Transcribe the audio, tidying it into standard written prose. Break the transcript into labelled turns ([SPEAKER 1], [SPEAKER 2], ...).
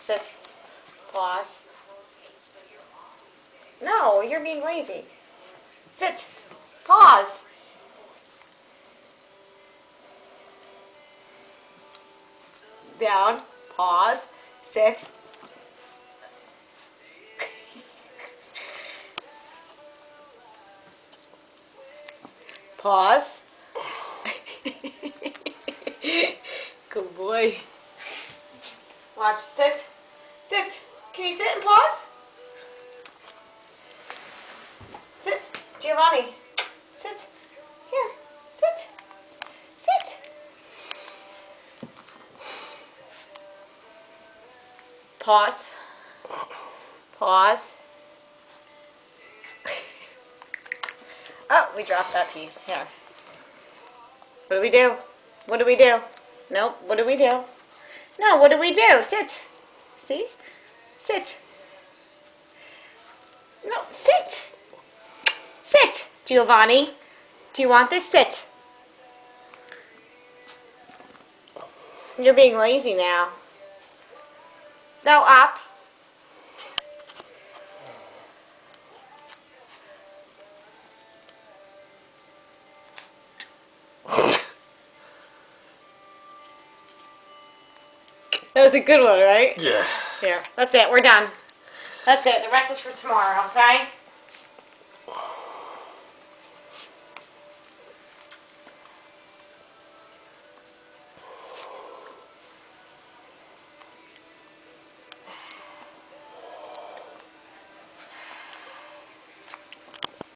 [SPEAKER 1] Sit. Pause. No, you're being lazy. Sit. Pause. Down. Pause. Sit. Pause. Good boy. Watch. Sit. Sit. Can you sit and pause? Sit. Giovanni. Sit. Here. Sit. Sit. Pause. Pause. Oh, we dropped that piece. Here. What do we do? What do we do? Nope. What do we do? No, what do we do? Sit. See? Sit. No, sit. Sit, Giovanni. Do you want this? Sit. You're being lazy now. Go up. That was a good one, right?
[SPEAKER 2] Yeah.
[SPEAKER 1] Here, that's it. We're done. That's it. The rest is for tomorrow, okay?